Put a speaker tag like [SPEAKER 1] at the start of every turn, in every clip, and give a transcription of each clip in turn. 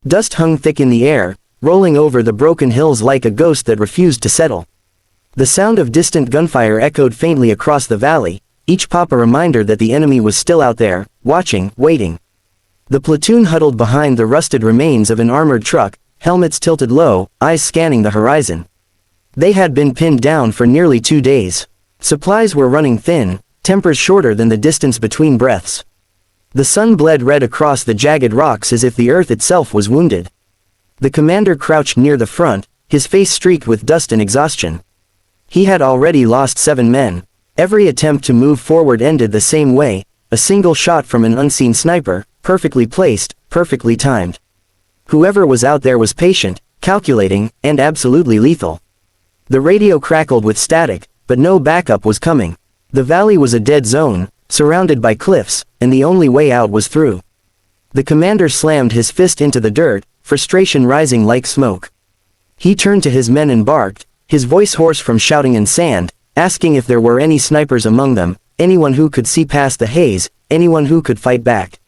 [SPEAKER 1] Dust hung thick in the air, rolling over the broken hills like a ghost that refused to settle. The sound of distant gunfire echoed faintly across the valley, each pop a reminder that the enemy was still out there, watching, waiting. The platoon huddled behind the rusted remains of an armored truck, helmets tilted low, eyes scanning the horizon. They had been pinned down for nearly 2 days. Supplies were running thin, tempers shorter than the distance between breaths. The sun bled red across the jagged rocks as if the earth itself was wounded. The commander crouched near the front, his face streaked with dust and exhaustion. He had already lost 7 men. Every attempt to move forward ended the same way, a single shot from an unseen sniper, perfectly placed, perfectly timed. Whoever was out there was patient, calculating, and absolutely lethal. The radio crackled with static, but no backup was coming. The valley was a dead zone, surrounded by cliffs, and the only way out was through. The commander slammed his fist into the dirt, frustration rising like smoke. He turned to his men and barked, his voice hoarse from shouting in sand, asking if there were any snipers among them, anyone who could see past the haze, anyone who could fight back.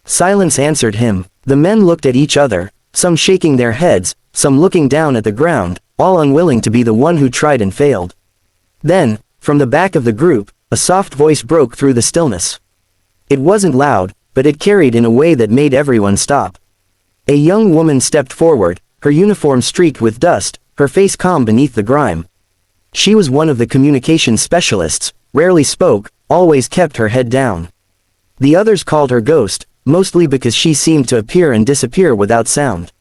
[SPEAKER 1] Silence answered him. The men looked at each other, some shaking their heads, some looking down at the ground, all unwilling to be the one who tried and failed. Then, from the back of the group, a soft voice broke through the stillness. It wasn't loud, but it carried in a way that made everyone stop. A young woman stepped forward, her uniform streaked with dust, her face calm beneath the grime. She was one of the communications specialists, rarely spoke, always kept her head down. The others called her Ghost, mostly because she seemed to appear and disappear without sound.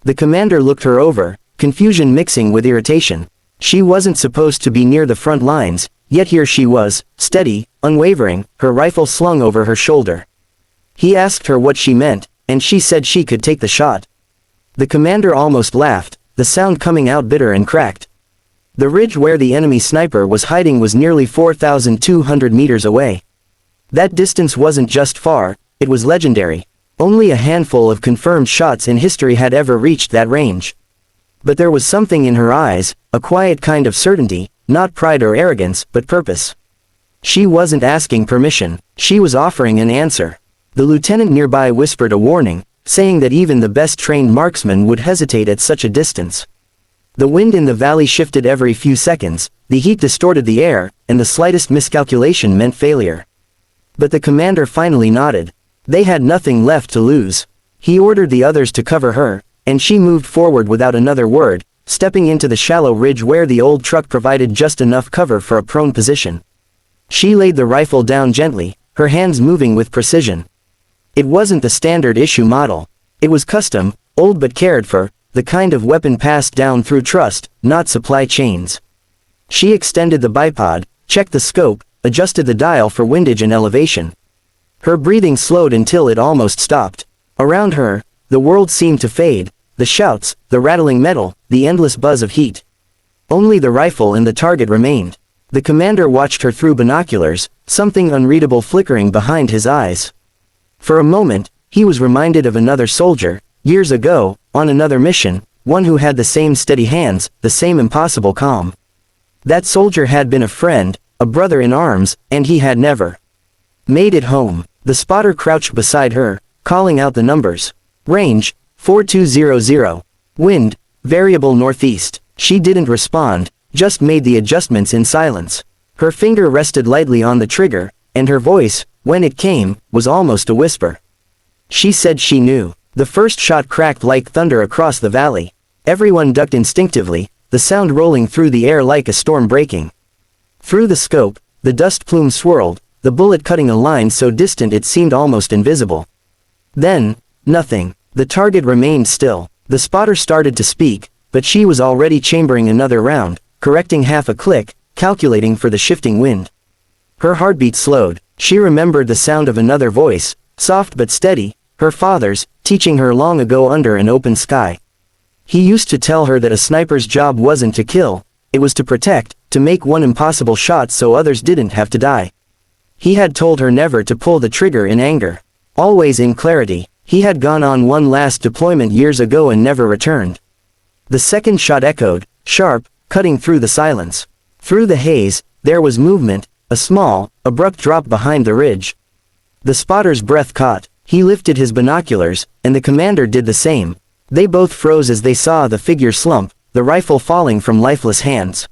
[SPEAKER 1] The commander looked her over, confusion mixing with irritation. She wasn't supposed to be near the front lines, yet here she was, steady, unwavering, her rifle slung over her shoulder. He asked her what she meant, and she said she could take the shot. The commander almost laughed, the sound coming out bitter and cracked. The ridge where the enemy sniper was hiding was nearly 4,200 meters away. That distance wasn't just far, it was legendary. Only a handful of confirmed shots in history had ever reached that range. But there was something in her eyes, a quiet kind of certainty, not pride or arrogance, but purpose. She wasn't asking permission, she was offering an answer. The lieutenant nearby whispered a warning, saying that even the best trained marksman would hesitate at such a distance. The wind in the valley shifted every few seconds, the heat distorted the air, and the slightest miscalculation meant failure. But the commander finally nodded. They had nothing left to lose. He ordered the others to cover her, and she moved forward without another word, stepping into the shallow ridge where the old truck provided just enough cover for a prone position. She laid the rifle down gently, her hands moving with precision. It wasn't the standard issue model. It was custom, old but cared for, the kind of weapon passed down through trust, not supply chains. She extended the bipod, checked the scope, adjusted the dial for windage and elevation. Her breathing slowed until it almost stopped. Around her, the world seemed to fade, the shouts, the rattling metal, the endless buzz of heat. Only the rifle and the target remained. The commander watched her through binoculars, something unreadable flickering behind his eyes. For a moment, he was reminded of another soldier, years ago, on another mission, one who had the same steady hands, the same impossible calm. That soldier had been a friend, a brother in arms, and he had never made it home. The spotter crouched beside her, calling out the numbers. Range, 4200. Wind, variable northeast. She didn't respond, just made the adjustments in silence. Her finger rested lightly on the trigger, and her voice, when it came, was almost a whisper. She said she knew. The first shot cracked like thunder across the valley. Everyone ducked instinctively, the sound rolling through the air like a storm breaking. Through the scope, the dust plume swirled, the bullet cutting a line so distant it seemed almost invisible. Then, nothing. The target remained still. The spotter started to speak, but she was already chambering another round, correcting half a click, calculating for the shifting wind. Her heartbeat slowed. She remembered the sound of another voice, soft but steady, her father's, teaching her long ago under an open sky. He used to tell her that a sniper's job wasn't to kill, it was to protect, to make one impossible shot so others didn't have to die. He had told her never to pull the trigger in anger. Always in clarity. He had gone on one last deployment years ago and never returned. The second shot echoed, sharp, cutting through the silence. Through the haze, there was movement, a small, abrupt drop behind the ridge. The spotter's breath caught. He lifted his binoculars, and the commander did the same. They both froze as they saw the figure slump, the rifle falling from lifeless hands.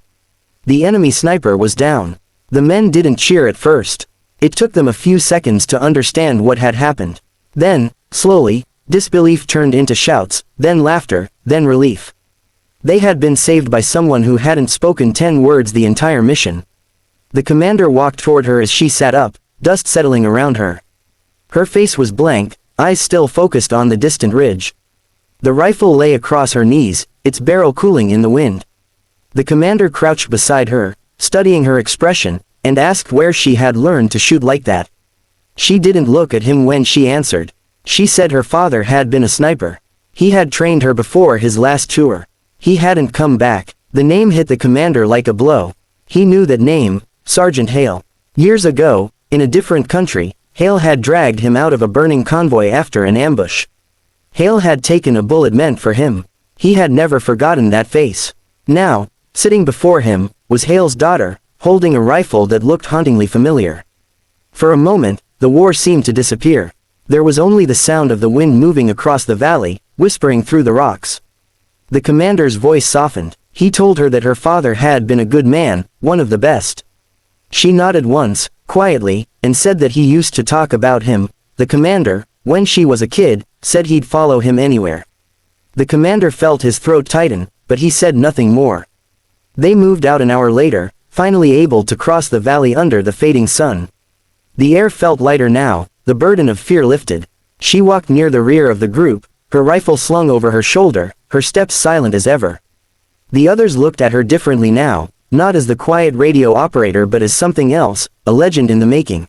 [SPEAKER 1] The enemy sniper was down. The men didn't cheer at first. It took them a few seconds to understand what had happened. Then, slowly, disbelief turned into shouts, then laughter, then relief. They had been saved by someone who hadn't spoken 10 words the entire mission. The commander walked toward her as she sat up, dust settling around her. Her face was blank, eyes still focused on the distant ridge. The rifle lay across her knees, its barrel cooling in the wind. The commander crouched beside her, studying her expression, and asked where she had learned to shoot like that. She didn't look at him when she answered. She said her father had been a sniper. He had trained her before his last tour. He hadn't come back. The name hit the commander like a blow. He knew that name, Sergeant Hale. Years ago, in a different country, Hale had dragged him out of a burning convoy after an ambush. Hale had taken a bullet meant for him. He had never forgotten that face. Now, sitting before him, was Hale's daughter, holding a rifle that looked hauntingly familiar. For a moment, the war seemed to disappear. There was only the sound of the wind moving across the valley, whispering through the rocks. The commander's voice softened. He told her that her father had been a good man, one of the best. She nodded once, quietly, and said that he used to talk about him. The commander, when she was a kid, said he'd follow him anywhere. The commander felt his throat tighten, but he said nothing more. They moved out an hour later, finally able to cross the valley under the fading sun. The air felt lighter now, the burden of fear lifted. She walked near the rear of the group, her rifle slung over her shoulder, her steps silent as ever. The others looked at her differently now, not as the quiet radio operator but as something else, a legend in the making.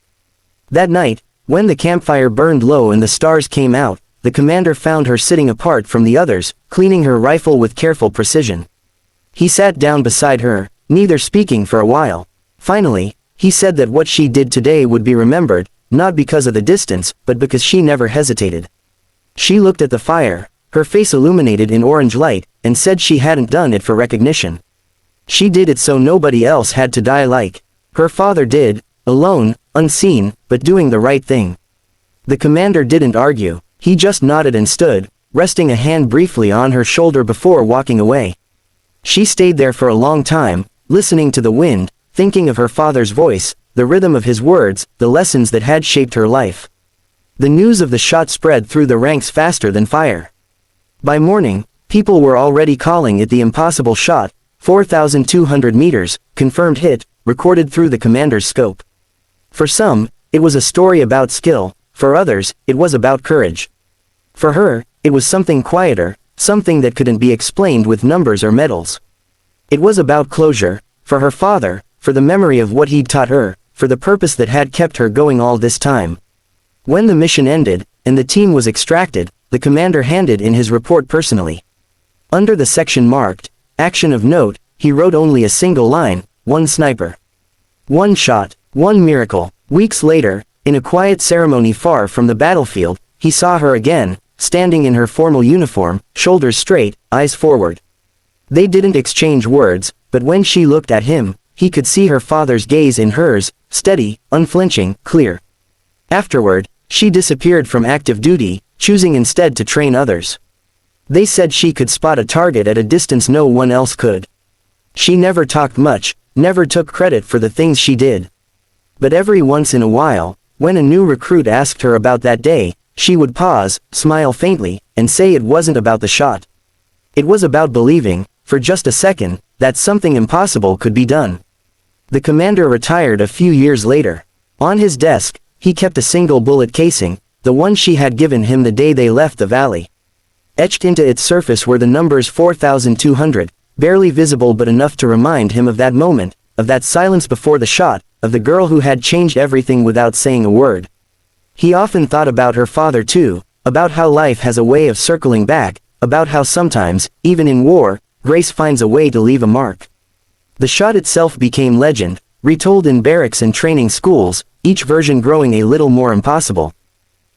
[SPEAKER 1] That night, when the campfire burned low and the stars came out, the commander found her sitting apart from the others, cleaning her rifle with careful precision. He sat down beside her, neither speaking for a while. Finally, he said that what she did today would be remembered, not because of the distance, but because she never hesitated. She looked at the fire, her face illuminated in orange light, and said she hadn't done it for recognition. She did it so nobody else had to die like her father did, alone, unseen, but doing the right thing. The commander didn't argue, he just nodded and stood, resting a hand briefly on her shoulder before walking away. She stayed there for a long time, listening to the wind, thinking of her father's voice, the rhythm of his words, the lessons that had shaped her life. The news of the shot spread through the ranks faster than fire. By morning, people were already calling it the impossible shot, 4,200 meters, confirmed hit, recorded through the commander's scope. For some, it was a story about skill, for others, it was about courage. For her, it was something quieter, something that couldn't be explained with numbers or medals. It was about closure, for her father, for the memory of what he'd taught her, for the purpose that had kept her going all this time. When the mission ended, and the team was extracted, the commander handed in his report personally. Under the section marked, Action of Note, he wrote only a single line, one sniper. One shot, one miracle. Weeks later, in a quiet ceremony far from the battlefield, he saw her again, standing in her formal uniform, shoulders straight, eyes forward. They didn't exchange words, but when she looked at him, he could see her father's gaze in hers, steady, unflinching, clear. Afterward, she disappeared from active duty, choosing instead to train others. They said she could spot a target at a distance no one else could. She never talked much, never took credit for the things she did. But every once in a while, when a new recruit asked her about that day, she would pause, smile faintly, and say it wasn't about the shot. It was about believing, for just a second, that something impossible could be done. The commander retired a few years later. On his desk, he kept a single bullet casing, the one she had given him the day they left the valley. Etched into its surface were the numbers 4,200, barely visible but enough to remind him of that moment, of that silence before the shot, of the girl who had changed everything without saying a word. He often thought about her father too, about how life has a way of circling back, about how sometimes, even in war, grace finds a way to leave a mark. The shot itself became legend, retold in barracks and training schools, each version growing a little more impossible.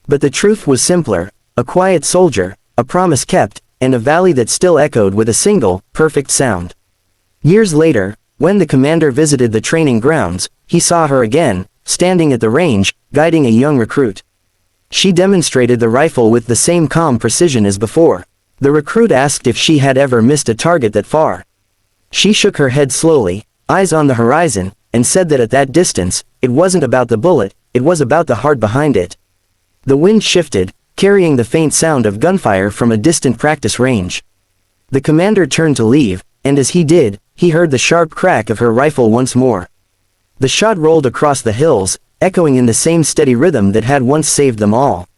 [SPEAKER 1] But the truth was simpler, a quiet soldier, a promise kept, and a valley that still echoed with a single, perfect sound. Years later, when the commander visited the training grounds, he saw her again, standing at the range, guiding a young recruit. She demonstrated the rifle with the same calm precision as before. The recruit asked if she had ever missed a target that far. She shook her head slowly, eyes on the horizon, and said that at that distance, it wasn't about the bullet, it was about the heart behind it. The wind shifted, carrying the faint sound of gunfire from a distant practice range. The commander turned to leave, and as he did, he heard the sharp crack of her rifle once more. The shot rolled across the hills, echoing in the same steady rhythm that had once saved them all.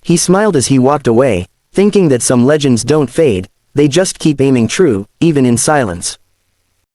[SPEAKER 1] He smiled as he walked away, thinking that some legends don't fade, they just keep aiming true, even in silence.